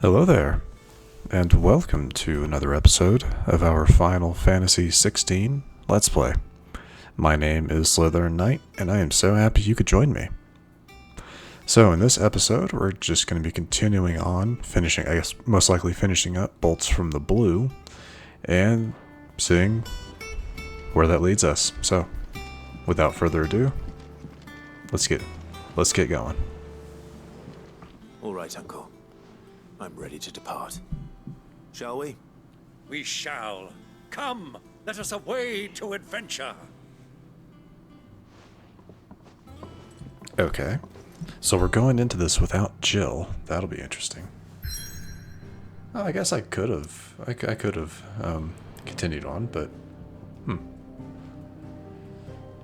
Hello there, and welcome to another episode of our Final Fantasy XVI Let's Play. My name is SlytherinKnight, and I am so happy you could join me. So in this episode, we're just going to be continuing on, most likely finishing up Bolts from the Blue, and seeing where that leads us. So, without further ado, let's get going. All right, Uncle. I'm ready to depart. Shall we? We shall. Come, let us away to adventure. Okay, so we're going into this without Jill. That'll be interesting. Oh, I guess I could have. I could have continued on, but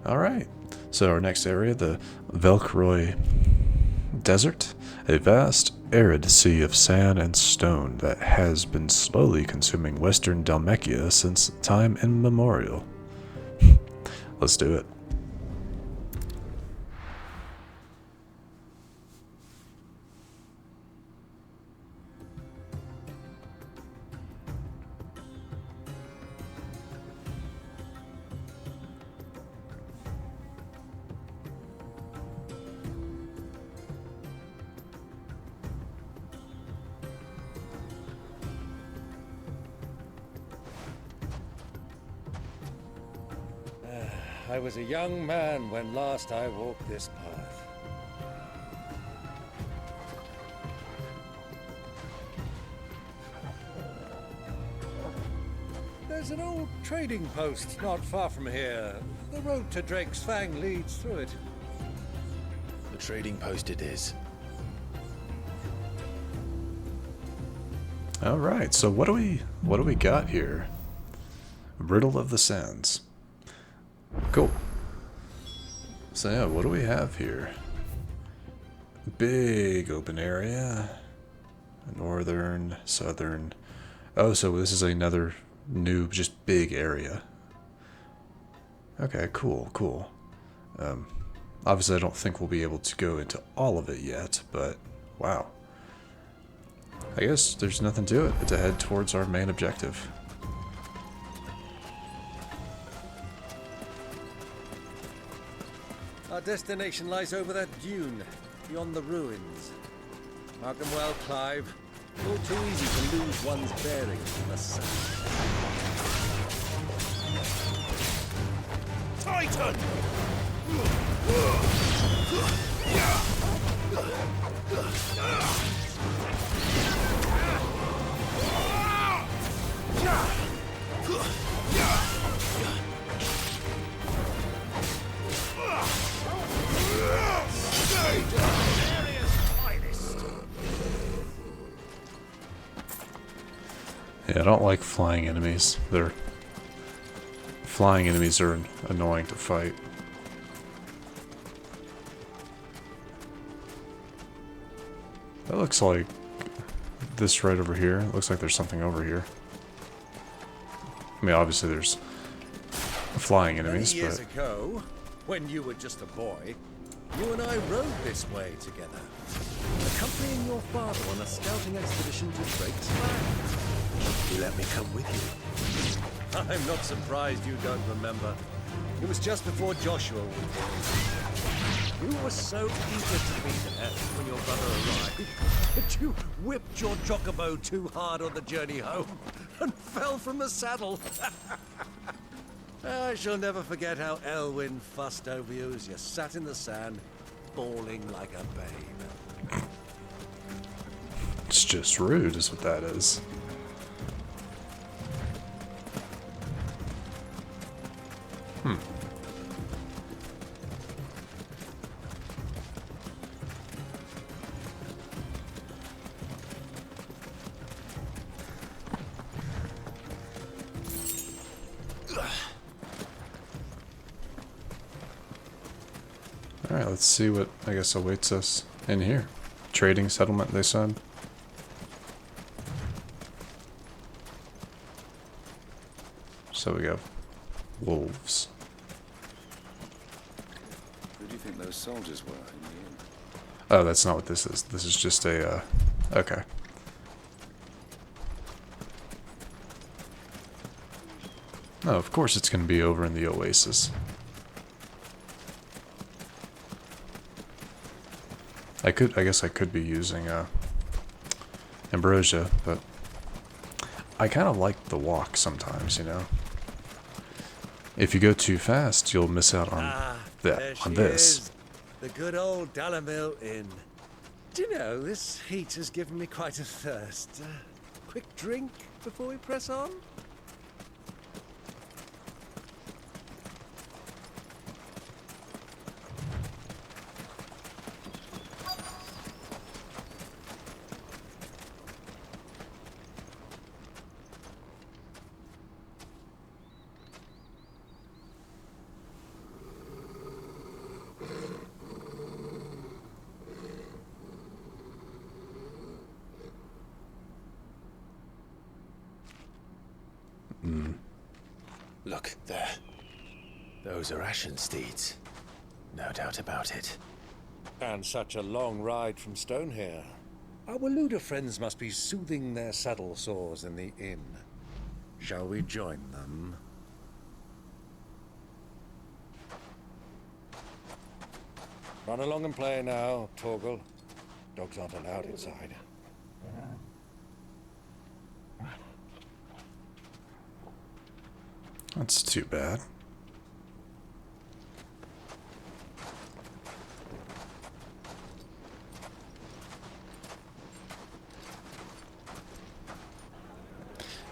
All right. So our next area, the Velkroy Desert, a vast, arid sea of sand and stone that has been slowly consuming western Dalmekia since time immemorial. Let's do it. I was a young man when last I walked this path. There's an old trading post not far from here. The road to Drake's Fang leads through it. The trading post it is. All right. So what do we got here? Riddle of the Sands. Cool. So yeah, what do we have here? Big open area. Northern, southern. Oh, so this is another new, just big area. Okay, cool. Obviously I don't think we'll be able to go into all of it yet, but wow. I guess there's nothing to it but to head towards our main objective. Our destination lies over that dune, beyond the ruins. Mark them well, Clive. All too easy to lose one's bearings in the sun. Titan! Yeah, I don't like flying enemies. Flying enemies are annoying to fight. That looks like this right over here. It looks like there's something over here. I mean, obviously there's flying enemies, Many years but ago, when you were just a boy, you and I rode this way together, accompanying your father on a scouting expedition to Drake's Fang. You let me come with you. I'm not surprised you don't remember. It was just before Joshua was born. You were so eager to be there when your brother arrived that you whipped your chocobo too hard on the journey home and fell from the saddle. I shall never forget how Elwyn fussed over you as you sat in the sand, bawling like a babe. it's just rude is what that is. Alright, let's see what, I guess, awaits us in here. Trading settlement, they said. So we got wolves. Who do you think those soldiers were in the inn? Oh, that's not what this is. This is just a, okay. Oh, of course it's going to be over in the Oasis. I guess I could be using Ambrosia, but I kind of like the walk sometimes, you know. If you go too fast, you'll miss out on There on she this. is. The good old Dalamil Inn. Do you know, this heat has given me quite a thirst. Quick drink before we press on? Look, there. Those are Ashen steeds. No doubt about it. And such a long ride from Stonehair. Our Waluda friends must be soothing their saddle sores in the inn. Shall we join them? Run along and play now, Torgal. Dogs aren't allowed inside. That's too bad.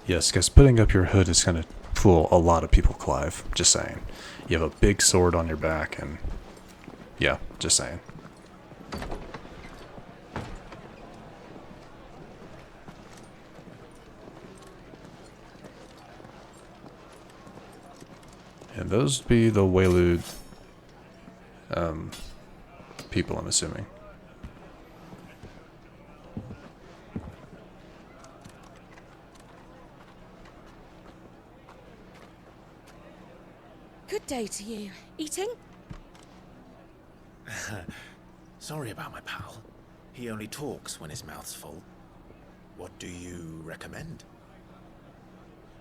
Yes, because putting up your hood is going to fool a lot of people, Clive. Just saying. You have a big sword on your back and... yeah, just saying. And those would be the Waylude people, I'm assuming. Good day to you. Eating? Sorry about my pal. He only talks when his mouth's full. What do you recommend?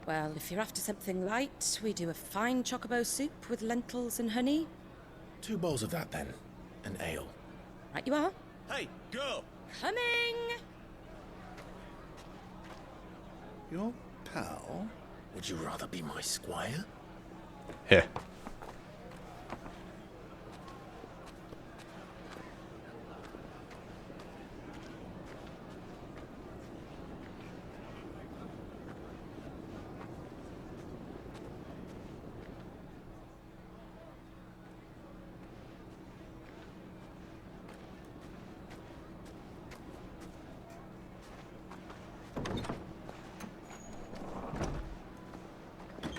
Well, if you're after something light, we do a fine chocobo soup with lentils and honey. 2 bowls of that, then. An ale. Right you are. Hey, girl! Coming! Your pal? Would you rather be my squire? Yeah.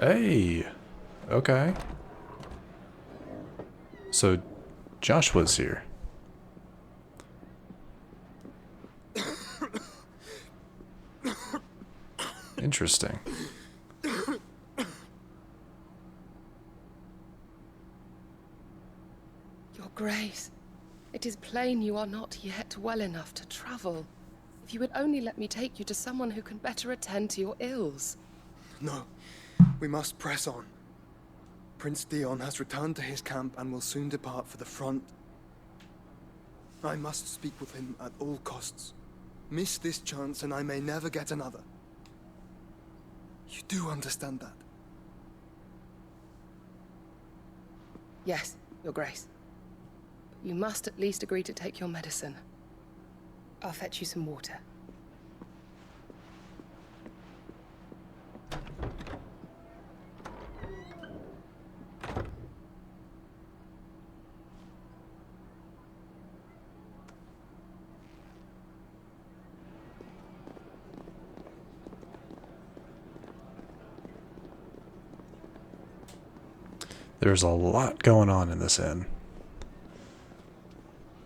Hey, okay. So, Joshua's here. Interesting. Your Grace, it is plain you are not yet well enough to travel. If you would only let me take you to someone who can better attend to your ills. No, we must press on. Prince Dion has returned to his camp and will soon depart for the front. I must speak with him at all costs. Miss this chance and I may never get another. You do understand that? Yes, Your Grace. But you must at least agree to take your medicine. I'll fetch you some water. There's a lot going on in this inn.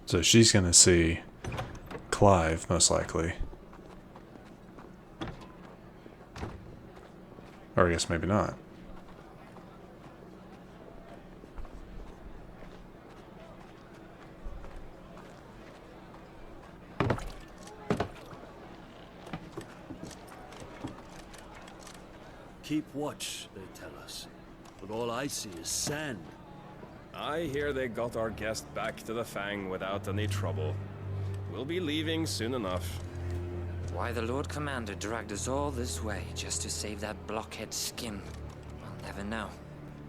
So she's gonna see Clive, most likely. Or I guess maybe not. Keep watch, they tell us. but all I see is sand. I hear they got our guest back to the Fang without any trouble. We'll be leaving soon enough. Why the Lord Commander dragged us all this way just to save that blockhead skin, I'll never know.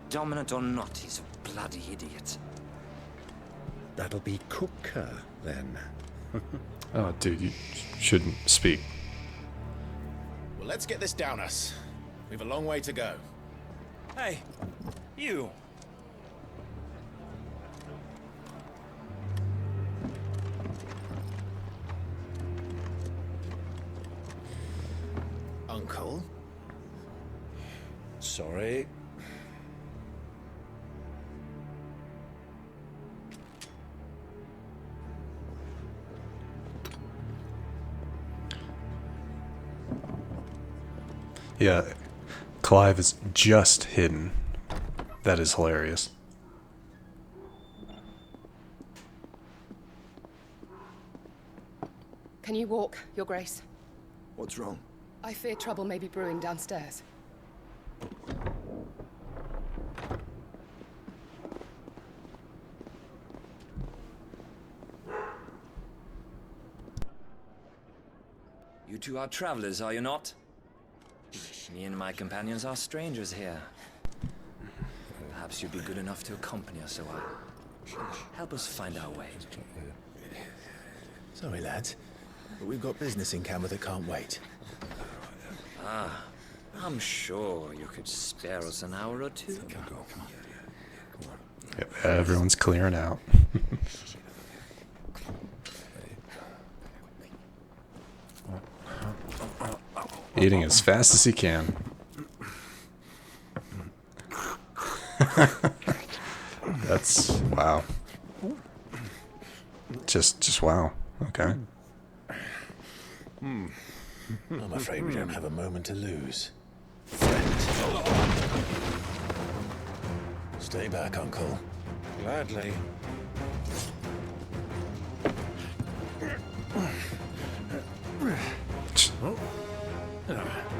Dominant or not, he's a bloody idiot. That'll be Cooker, then. Oh, dude, you shouldn't speak. Well, let's get this down us. We've a long way to go. Hey, you. Uncle? Sorry. Yeah, Clive is just hidden. That is hilarious. Can you walk, Your Grace? What's wrong? I fear trouble may be brewing downstairs. You two are travelers, are you not? Me and my companions are strangers here. Perhaps you'd be good enough to accompany us a while. Help us find our way. Sorry, lads, but we've got business in camera that can't wait. I'm sure you could spare us an hour or two. Yep, everyone's clearing out. Eating as fast as he can. That's wow. Just wow. Okay. I'm afraid we don't have a moment to lose. Stay back, Uncle. Gladly.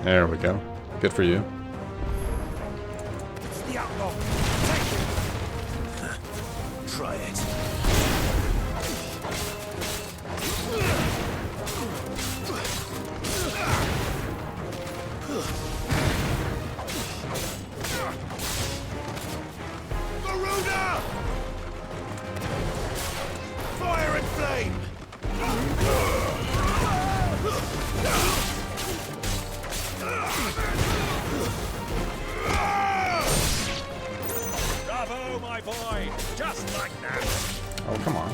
There we go. Good for you. The outlaw! Try it. Garuda! Fire and flame! Bravo, my boy! Just like that! Oh, come on.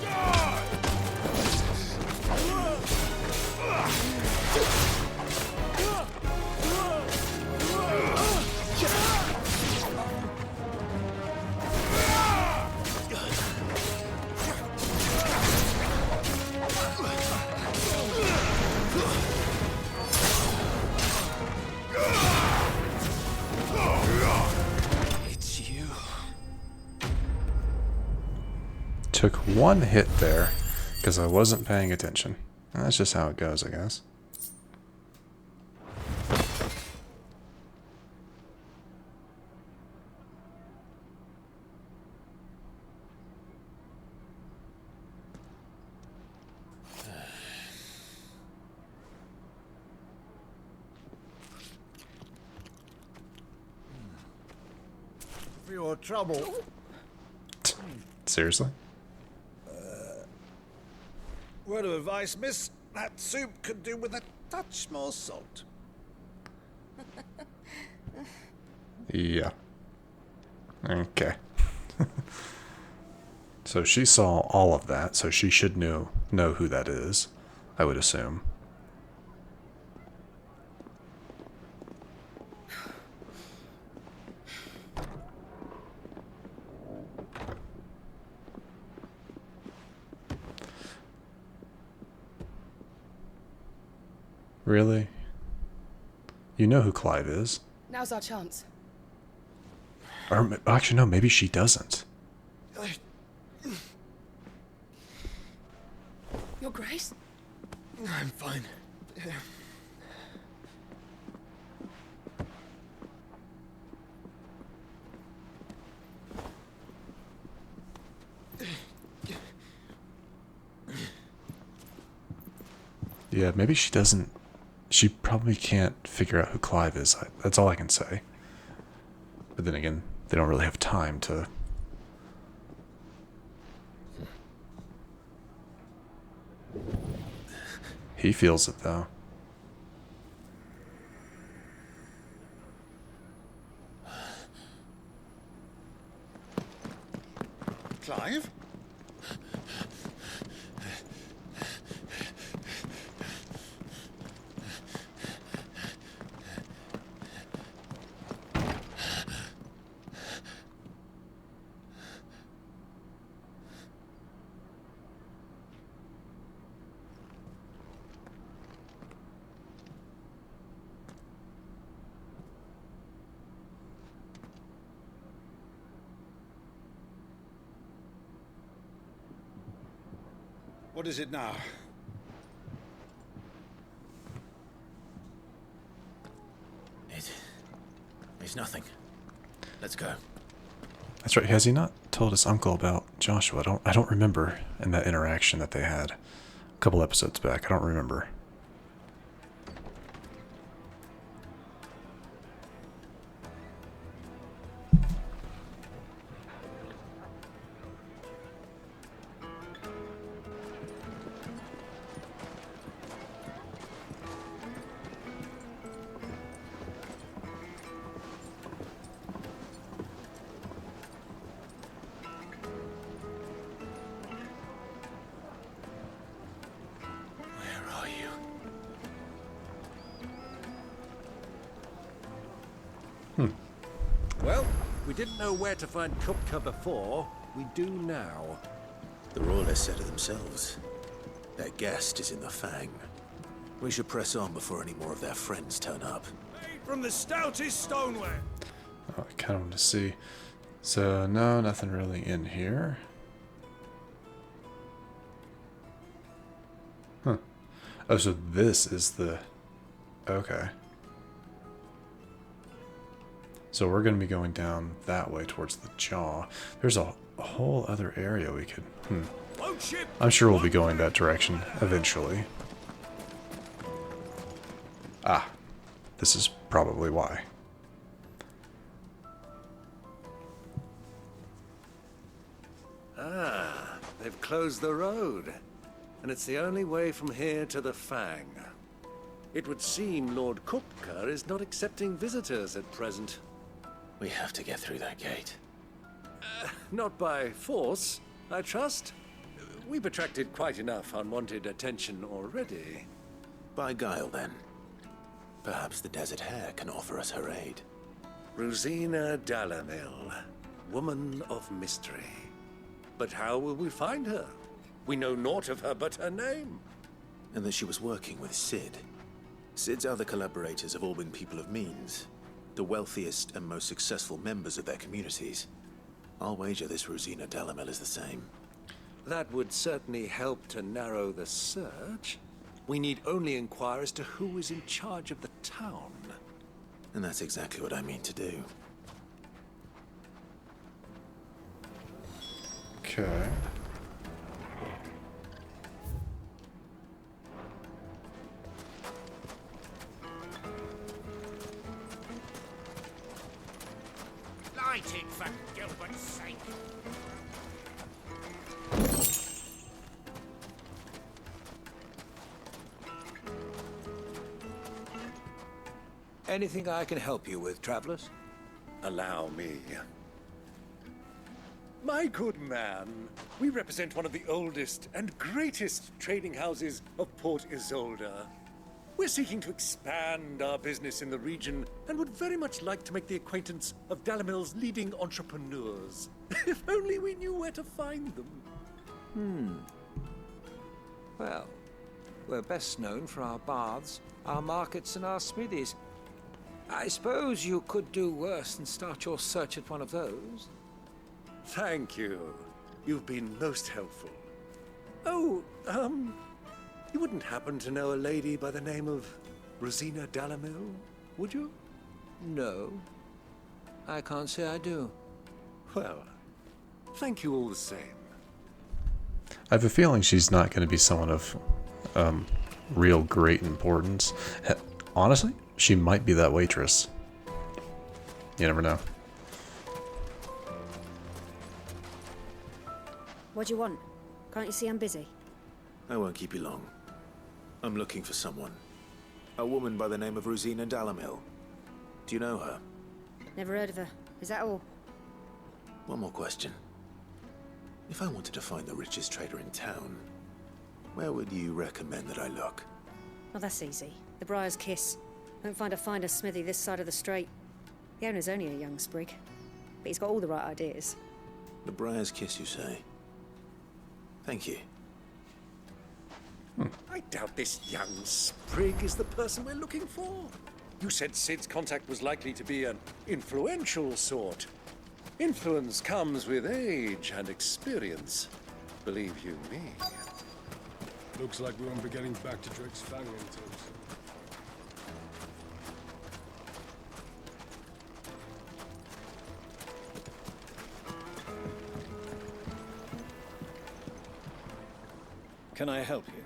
It's you. Took one hit there because I wasn't paying attention. That's just how it goes, I guess. For your trouble. Seriously? Word of advice, miss. That soup could do with a touch more salt. Yeah. Okay. So she saw all of that, so she should know who that is, I would assume. Really? You know who Clive is. Now's our chance. Or actually, no, maybe she doesn't. Your Grace? I'm fine. Yeah, maybe she doesn't. She probably can't figure out who Clive is. That's all I can say. But then again, they don't really have time to. He feels it, though. Clive? What is it now? It's nothing. Let's go. That's right. Has he not told his uncle about Joshua? I don't remember in that interaction that they had a couple episodes back. I don't remember. Well, we didn't know where to find Kupka before. We do now. The Royalists said it themselves. Their guest is in the Fang. We should press on before any more of their friends turn up. Made from the stoutest stoneware. Oh, I kind of want to see. So, no, nothing really in here. Huh. Oh, so this is the... Okay. So we're going to be going down that way towards the jaw. There's a whole other area we could... I'm sure we'll be going that direction eventually. Ah. This is probably why. Ah, they've closed the road. And it's the only way from here to the Fang. It would seem Lord Kupka is not accepting visitors at present. We have to get through that gate. Not by force, I trust. We've attracted quite enough unwanted attention already. By guile, then. Perhaps the Desert Hare can offer us her aid. Rosina Dalamil, woman of mystery. But how will we find her? We know naught of her but her name. And that she was working with Sid. Sid's other collaborators have all been people of means. The wealthiest and most successful members of their communities. I'll wager this Rosina Dalamil is the same. That would certainly help to narrow the search. We need only inquire as to who is in charge of the town. And that's exactly what I mean to do. Okay. Light it, for Gilbert's sake. Anything I can help you with, travelers? Allow me. My good man, we represent one of the oldest and greatest trading houses of Port Isolde. We're seeking to expand our business in the region and would very much like to make the acquaintance of Dalamil's leading entrepreneurs. If only we knew where to find them. Well, we're best known for our baths, our markets, and our smithies. I suppose you could do worse than start your search at one of those. Thank you. You've been most helpful. Oh, you wouldn't happen to know a lady by the name of Rosina Dalamil, would you? No, I can't say I do. Well, thank you all the same. I have a feeling she's not going to be someone of real great importance. Honestly, she might be that waitress. You never know. What do you want? Can't you see I'm busy? I won't keep you long. I'm looking for someone. A woman by the name of Rosina Dalamil. Do you know her? Never heard of her. Is that all? One more question. If I wanted to find the richest trader in town, where would you recommend that I look? Oh, that's easy. The Briar's Kiss. Won't find a finer smithy this side of the strait. The owner's only a young sprig, but he's got all the right ideas. The Briar's Kiss, you say? Thank you. I doubt this young sprig is the person we're looking for. You said Sid's contact was likely to be an influential sort. Influence comes with age and experience. Believe you me. Looks like we won't be getting back to Drake's Fang anytime soon. Can I help you?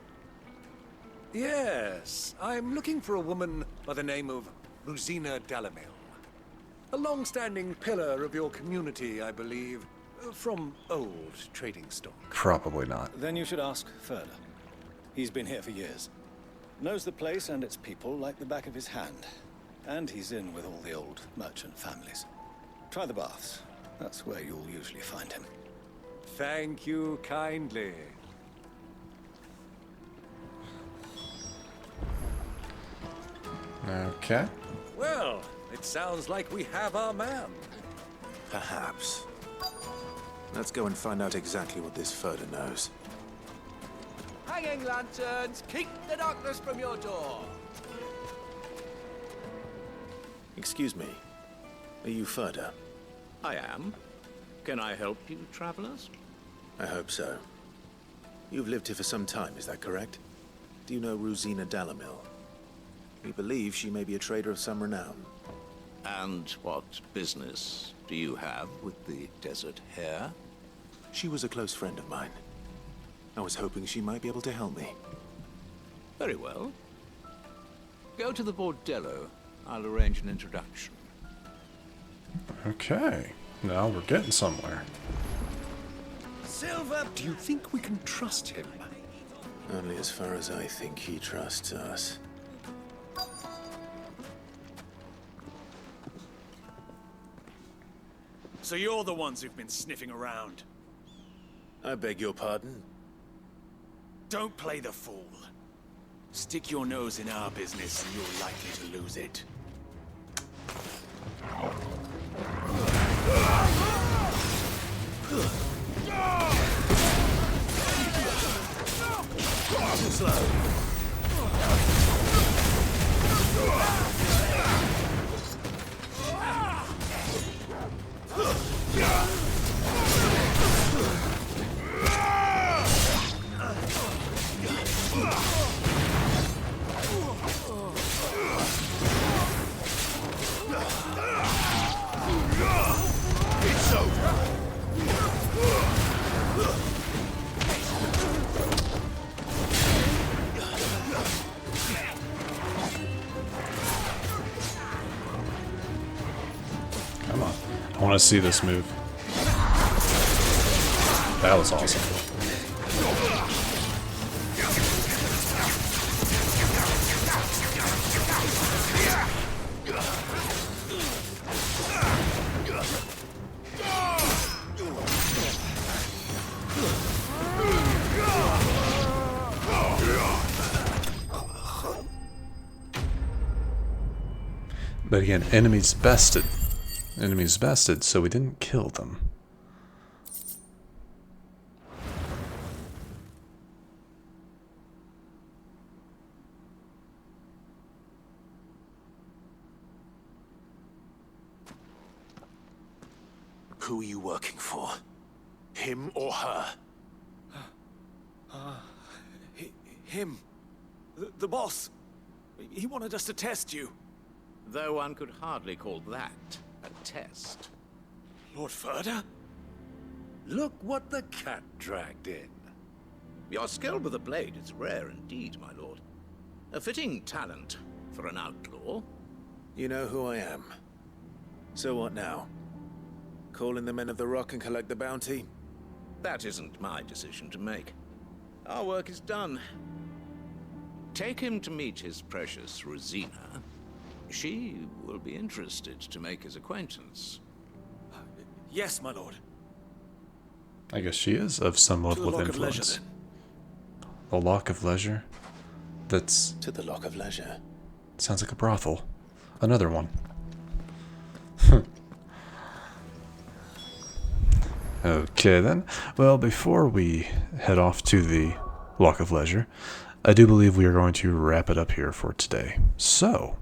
Yes, I'm looking for a woman by the name of Rosina Dalamil. A long-standing pillar of your community, I believe, from old trading stock. Probably not. Then you should ask Furler. He's been here for years. Knows the place and its people like the back of his hand. And he's in with all the old merchant families. Try the baths. That's where you'll usually find him. Thank you kindly. Okay. Well, it sounds like we have our man. Perhaps. Let's go and find out exactly what this Furler knows. Hanging lanterns, keep the darkness from your door. Excuse me. Are you Furler? I am. Can I help you, travelers? I hope so. You've lived here for some time, is that correct? Do you know Rosina Dalamil? We believe she may be a trader of some renown. And what business do you have with the desert hare? She was a close friend of mine. I was hoping she might be able to help me. Very well. Go to the bordello. I'll arrange an introduction. Okay. Now we're getting somewhere. Silver, do you think we can trust him? Only as far as I think he trusts us. So you're the ones who've been sniffing around. I beg your pardon? Don't play the fool. Stick your nose in our business and you're likely to lose it. Too slow. It's over. Come on. I want to see this move. That was awesome. But again, enemies bested. Enemies bested, so we didn't kill them. Who are you working for? Him or her? Him. The boss. He wanted us to test you. Though one could hardly call that a test. Lord Furder? Look what the cat dragged in. Your skill with the blade is rare indeed, my lord. A fitting talent for an outlaw. You know who I am. So what now? Call in the Men of the Rock and collect the bounty? That isn't my decision to make. Our work is done. Take him to meet his precious Rosina. She will be interested to make his acquaintance. Yes, my lord. I guess she is of some level of influence. The Lock of Leisure? That's... To the Lock of Leisure. Sounds like a brothel. Another one. Okay then. Well, before we head off to the Lock of Leisure, I do believe we are going to wrap it up here for today. So,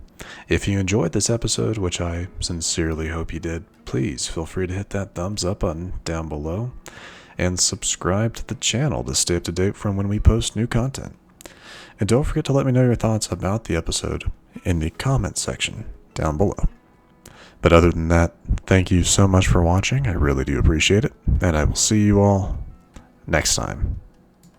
if you enjoyed this episode, which I sincerely hope you did, please feel free to hit that thumbs up button down below and subscribe to the channel to stay up to date from when we post new content. And don't forget to let me know your thoughts about the episode in the comments section down below. But other than that, thank you so much for watching. I really do appreciate it, and I will see you all next time.